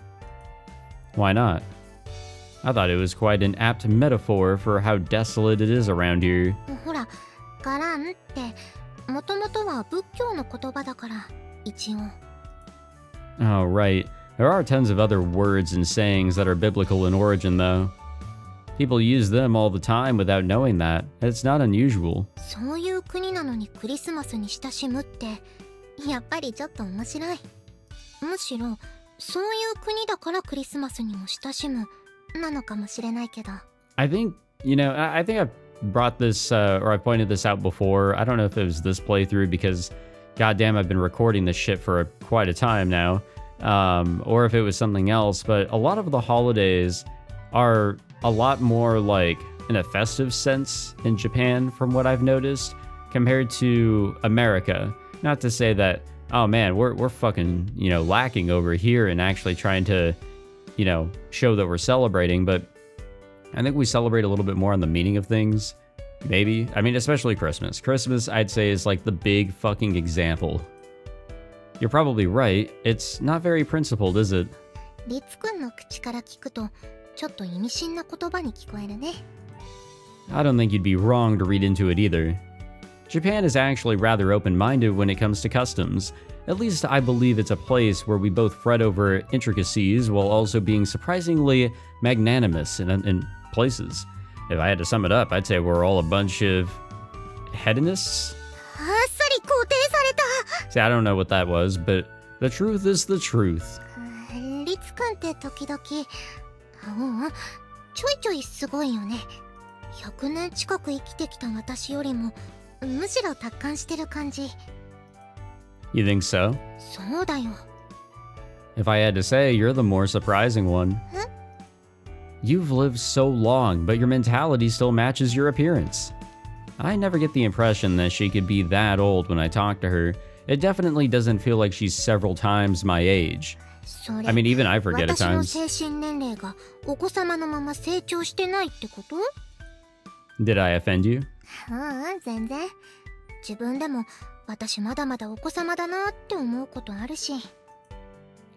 Why not? I thought it was quite an apt metaphor for how desolate it is around here. ほら、ガランってもともとは仏教の言葉だから、一応。 Oh, right. There are tons of other words and sayings that are biblical in origin, though. People use them all the time without knowing that. It's not unusual. そういう国なのにクリスマスに親しむって、やっぱりちょっと面白い。むしろ、そういう国だからクリスマスにも親しむ、なのかもしれないけど。 I think, you know, I think I've brought this, or I've pointed this out before. I don't know if it was this playthrough because, goddamn, I've been recording this shit for quite a time now. Or if it was something else, but a lot of the holidays are a lot more like in a festive sense in Japan, from what I've noticed, compared to America. Not to say that, oh man, we're fucking, you know, lacking over here and actually trying to, you know, show that we're celebrating, but I think we celebrate a little bit more on the meaning of things. Maybe. I mean, especially Christmas. Christmas, I'd say, is like the big fucking example. You're probably right. It's not very principled, is it? リツくんの口から聞くと、ちょっと意味深な言葉に聞こえるね。 I don't think you'd be wrong to read into it either. Japan is actually rather open-minded when it comes to customs. At least I believe it's a place where we both fret over intricacies while also being surprisingly magnanimous in places. If I had to sum it up, I'd say we're all a bunch of hedonists? あっさり肯定された。 See, I don't know what that was, but the truth is the truth. リツくんって時々、ちょいちょいすごいよね。100年近く生きてきた私よりも、むしろ達観してる感じ。 You think so? そうだよ。 If I had to say, you're the more surprising one. Huh? You've lived so long, but your mentality still matches your appearance. I never get the impression that she could be that old when I talk to her. It definitely doesn't feel like she's several times my age. それ、 I mean, even I forget at 私の times. 精神年齢がお子様のまま成長してないってこと？ Did I offend you? 全然。自分でも私まだまだお子様だなって思うことあるし。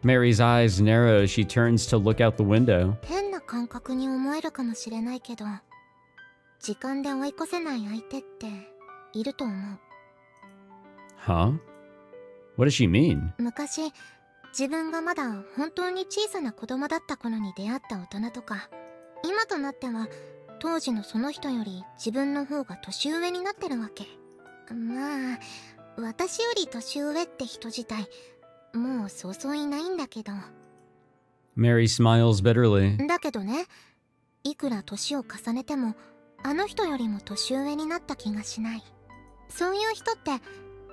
Mary's eyes narrow as she turns to look out the window. 変な感覚に思えるかもしれないけど、時間で追い越せない相手っていると思う。Huh? What does she mean? 昔、自分がまだ本当に小さな子供だった頃に出会った大人とか、今となっては当時のその人より自分の方が年上になってるわけ。まあ、私より年上って人自体、もうそうそういないんだけど。Mary smiles bitterly. だけどね、いくら年を重ねても、あの人よりも年上になった気がしない。そういう人って、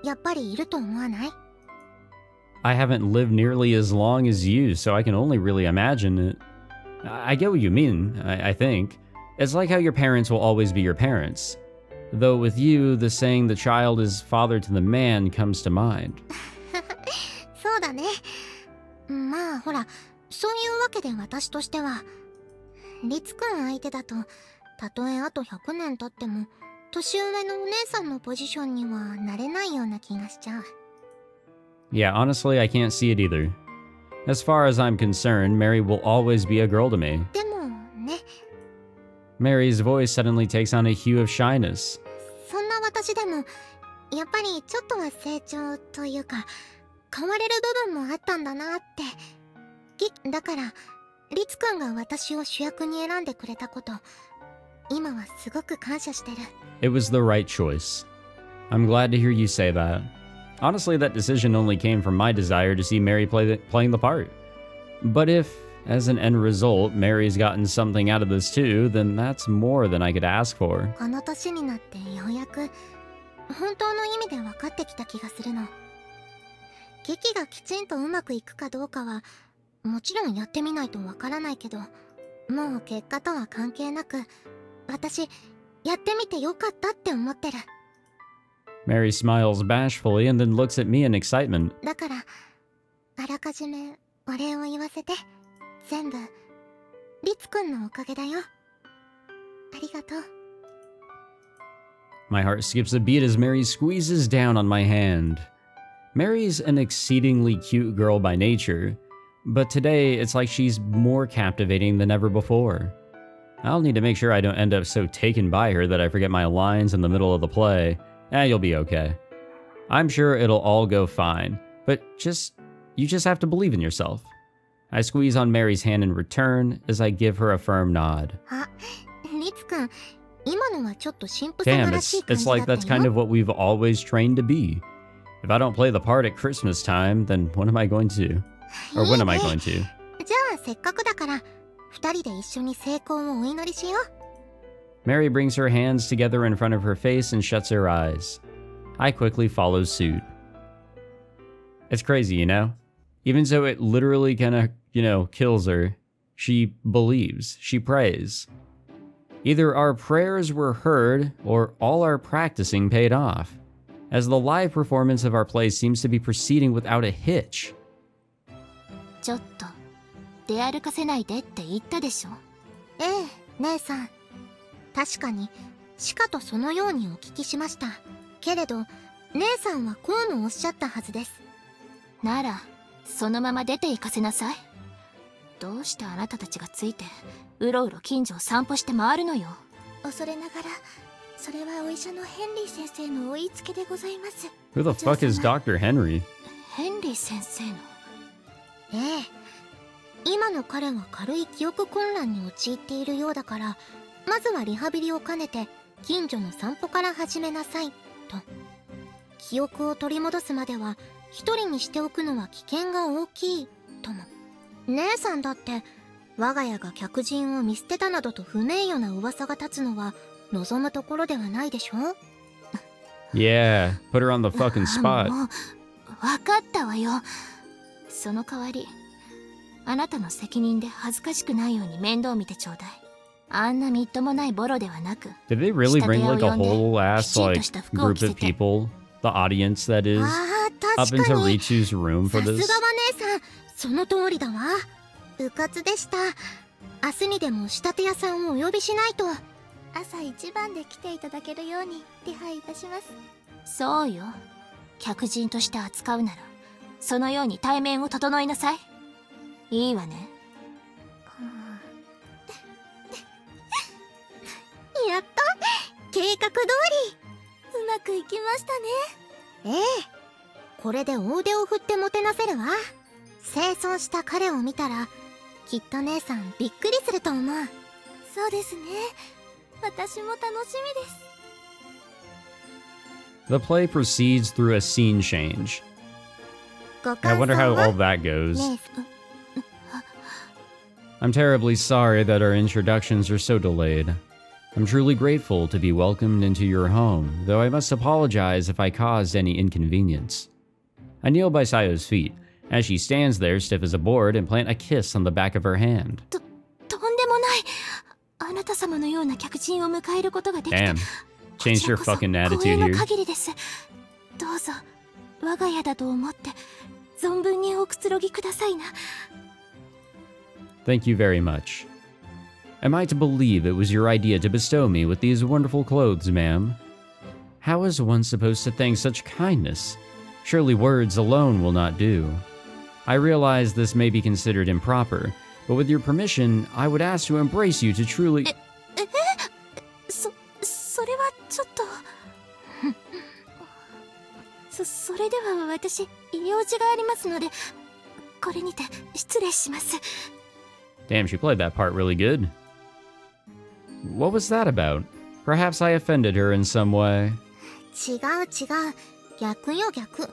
やっぱりいると思わない？ I haven't lived nearly as long as you, so I can only really imagine it. I get what you mean, I think. It's like how your parents will always be your parents. Though with you, the saying the child is father to the man comes to mind. そうだね。まあほら、そういうわけで私としては、リツくん相手だと、たとえあと100年経っても、年上のお姉さんのポジションにはなれないような気がしちゃう。Yeah, honestly, I can't see it either. As far as I'm concerned, Mary will always be a girl to me. でもね、Mary's voice suddenly takes on a hue of shyness. そんな私でも、やっぱりちょっとは成長というか、変われる部分もあったんだなって。だから、リツくんが私を主役に選んでくれたこと、今はすごく感謝してる。It was the right choice. I'm glad to hear you say that. Honestly, that decision only came from my desire to see Mary playing the part. But if, as an end result, Mary's gotten something out of this too, then that's more than I could ask for. この年になってようやく、本当の意味で分かってきた気がするの。劇がきちんとうまくいくかどうかは、もちろんやってみないとわからないけど、もう結果とは関係なく、私、やってみてよかったって思ってる。Mary smiles bashfully and then looks at me in excitement. だから、あらかじめお礼を言わせて。全部、リツくんのおかげだよ。ありがとう。My heart skips a beat as Mary squeezes down on my hand. Mary's an exceedingly cute girl by nature, but today it's like she's more captivating than ever before. I'll need to make sure I don't end up so taken by her that I forget my lines in the middle of the play. You'll be okay. I'm sure it'll all go fine, but you just have to believe in yourself. I squeeze on Mary's hand in return as I give her a firm nod. あ、リツくん、今のはちょっと神父様 Damn, らしい感 it's じだ like った that's kind よ。 of what we've always trained to be. If I don't play the part at Christmas time, then what am I going to? Or when am I going to? じゃあせっかくだから、二人で一緒に成功をお祈りしよう。 Mary brings her hands together in front of her face and shuts her eyes. I quickly follow suit. It's crazy, you know? Even so it literally kind of, kills her, she believes, she prays. Either our prayers were heard, or all our practicing paid off, as the live performance of our play seems to be proceeding without a hitch. ちょっと、出歩かせないでって言ったでしょ。ええ、姉さん。確かに、しかとそのようにお聞きしました。けれど、姉さんはこうもおっしゃったはずです。なら、そのまま出て行かせなさい。どうしてあなたたちがついて、うろうろ近所を散歩して回るのよ。恐れながら、それはお医者のヘンリー先生のお言いつけでございます。Who the fuck is Dr. Henry? ヘンリー先生の。ええ。今の彼は軽い記憶混乱に陥っているようだから、まずはリハビリを兼ねて近所の散歩から始めなさいと。記憶を取り戻すまでは一人にしておくのは危険が大きいとも。姉さんだって我が家が客人を見捨てたなどと不名誉な噂が立つのは望むところではないでしょ。Yeah, put her on the fucking spot. もう分かったわよ。その代わりあなたの責任で恥ずかしくないように面倒見てちょうだい。あんなみっともないボロではなく。 Did they really bring like a whole ass group of people, the audience that is, up into Ritsu's room for this? さすがは姉さん、その通りだわ。うかつでした。明日にでも仕立て屋さんをお呼びしないと。朝一番で来ていただけるように手配いたします。そうよ。客人として扱うなら、そのように対面を整えなさい。いいわね。やった、計画通りうまくいきましたね。ええ、これで大腕を振ってもてなせるわ。清掃した彼を見たらきっと姉さんびっくりすると思う。そうですね。私も楽しみです。 The play proceeds through a scene change. ご I 感 wonder 想 how は all that goes. 姉さん I'm terribly sorry that our introductions are so delayed. I'm truly grateful to be welcomed into your home, though I must apologize if I caused any inconvenience. I kneel by Sayo's feet, as she stands there stiff as a board, and plant a kiss on the back of her hand. とんでもない。あなた様のような客人を迎えることができて Damn. Changed your fucking 光 attitude 栄の here. 限りです。どうぞ我が家だと思って存分におくつろぎくださいな。 Thank you very much. Am I to believe it was your idea to bestow me with these wonderful clothes, ma'am? How is one supposed to thank such kindness? Surely words alone will not do. I realize this may be considered improper, but with your permission, I would ask to embrace you to truly... それはちょっとそれでは私用事がありますのでこれにて失礼します。 Damn, she played that part really good. What was that about? Perhaps I offended her in some way. 違う逆よ逆。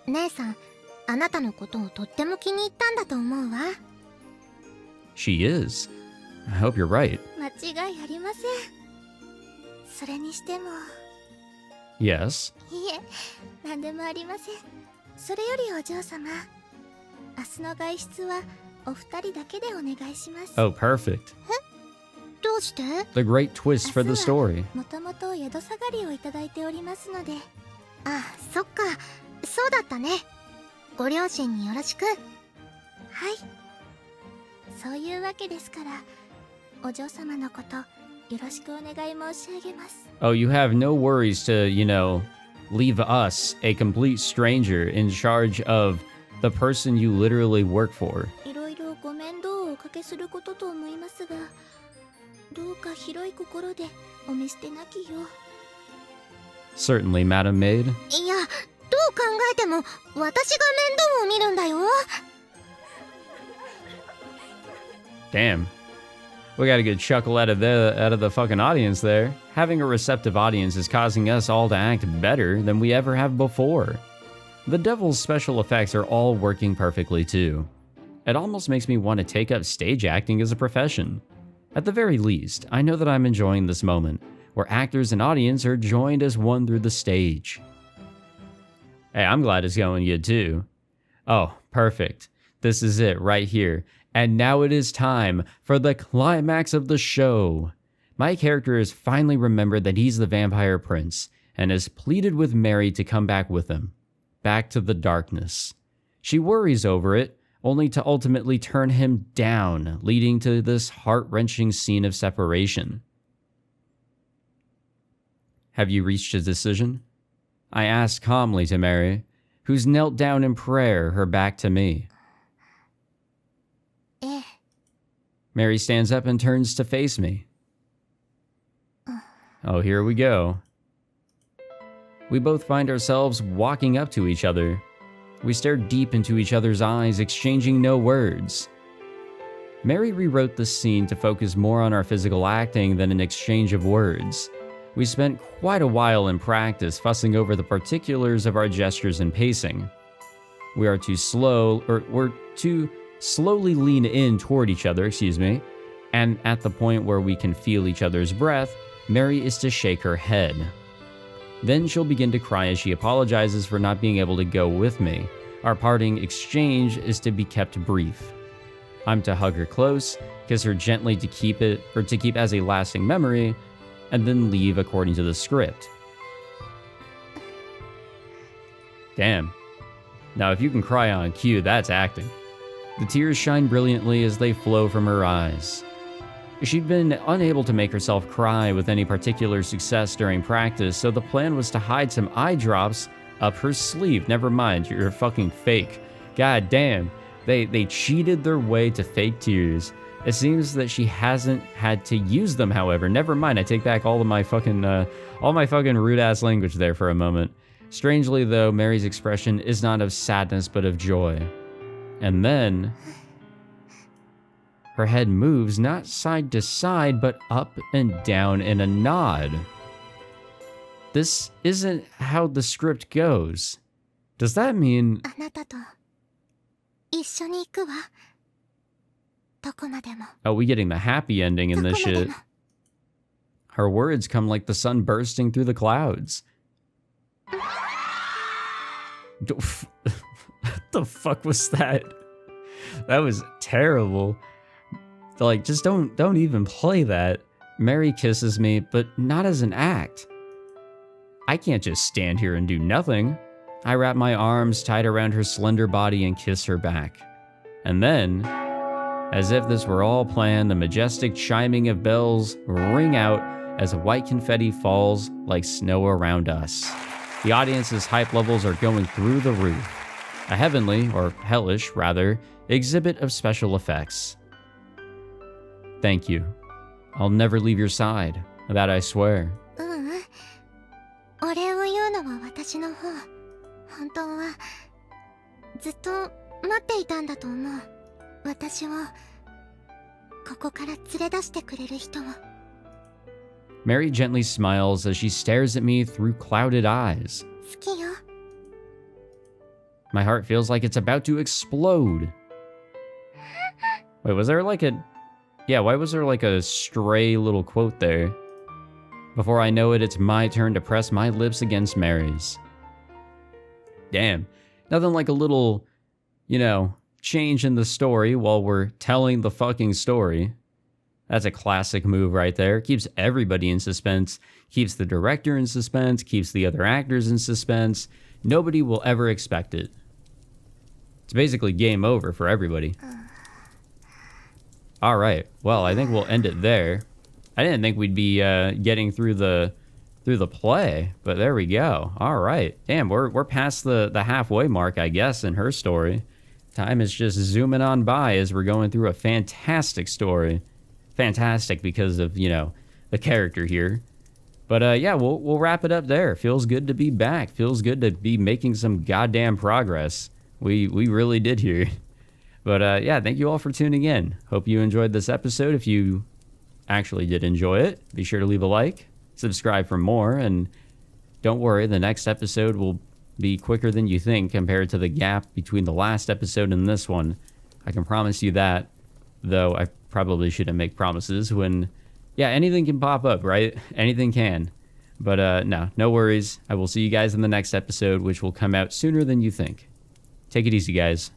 姉さんあなたのことをとっても気に入ったんだと思うわ。 She is. I hope you're right. 間違いありません。それにしても Yes. いえ何でもありません。それよりお嬢様明日の外出はお二人だけでお願いします。 Oh, perfect. どうして？ The great twist for the story. もともと宿下がりをいただいておりますので。あ、そっか、そうだったね。ご両親によろしく。はい、そういうわけですからお嬢様のことよろしくお願い申し上げます。 Oh, you have no worries to, leave us, a complete stranger, in charge of the person you literally work for. いろいろご面倒をおかけすることと思いますがどうか広い心でお見捨てなきよう。 Certainly, Madam Maid. いや、どう考えても私が面倒を見るんだよ。 Damn. We got a good chuckle out of the fucking audience there. Having a receptive audience is causing us all to act better than we ever have before. The Devil's special effects are all working perfectly too. It almost makes me want to take up stage acting as a profession. At the very least, I know that I'm enjoying this moment, where actors and audience are joined as one through the stage. Hey, I'm glad it's going good too. Oh, perfect. This is it right here. And now it is time for the climax of the show. My character has finally remembered that he's the vampire prince and has pleaded with Mary to come back with him, back to the darkness. She worries over it, only to ultimately turn him down, leading to this heart-wrenching scene of separation. Have you reached a decision? I ask calmly to Mary, who's knelt down in prayer, her back to me. ええ。 Mary stands up and turns to face me. Oh, here we go. We both find ourselves walking up to each other. We stare deep into each other's eyes, exchanging no words. Mary rewrote this scene to focus more on our physical acting than an exchange of words. We spent quite a while in practice fussing over the particulars of our gestures and pacing. We're too slowly lean in toward each other, and at the point where we can feel each other's breath, Mary is to shake her head. Then she'll begin to cry as she apologizes for not being able to go with me. Our parting exchange is to be kept brief. I'm to hug her close, kiss her gently to keep as a lasting memory, and then leave according to the script. Damn. Now if you can cry on cue, that's acting. The tears shine brilliantly as they flow from her eyes. She'd been unable to make herself cry with any particular success during practice, so the plan was to hide some eye drops up her sleeve. Never mind, you're fucking fake. God damn. They cheated their way to fake tears. It seems that she hasn't had to use them, however. Never mind, I take back all my fucking rude-ass language there for a moment. Strangely, though, Mary's expression is not of sadness but of joy. And then her head moves not side to side but up and down in a nod. This isn't how the script goes. Does that mean... あなたと一緒に行くわ。どこまでも。 Oh, we getting the happy ending in this どこまで shit. も。 Her words come like the sun bursting through the clouds. What the fuck was that? That was terrible. Like, just don't even play that. Mary kisses me, but not as an act. I can't just stand here and do nothing. I wrap my arms tight around her slender body and kiss her back. And then, as if this were all planned, the majestic chiming of bells ring out as white confetti falls like snow around us. The audience's hype levels are going through the roof. A heavenly, or hellish rather, exhibit of special effects. Thank you. I'll never leave your side. That I swear. ううん。お礼を言うのは私の方。本当はずっと待っていたんだと思う。私をここから連れ出してくれる人を。 Mary gently smiles as she stares at me through clouded eyes. 好きよ。 My heart feels like it's about to explode. Wait, was there like a... Yeah, why was there like a stray little quote there? Before I know it, it's my turn to press my lips against Mary's. Damn. Nothing like a little, you know, change in the story while we're telling the fucking story. That's a classic move right there. Keeps everybody in suspense. Keeps the director in suspense. Keeps the other actors in suspense. Nobody will ever expect it. It's basically game over for everybody. All right. Well, I think we'll end it there. I didn't think we'd be getting through the play, but there we go. All right. Damn, we're past the halfway mark, I guess, in her story. Time is just zooming on by as we're going through a fantastic story. Fantastic because of, you know, the character here. But yeah, we'll wrap it up there. Feels good to be back. Feels good to be making some goddamn progress. We really did here. But yeah, thank you all for tuning in. Hope you enjoyed this episode. If you actually did enjoy it, be sure to leave a like, subscribe for more, and don't worry, the next episode will be quicker than you think compared to the gap between the last episode and this one. I can promise you that, though I probably shouldn't make promises when, yeah, anything can pop up, right? Anything can. But no worries. I will see you guys in the next episode, which will come out sooner than you think. Take it easy, guys.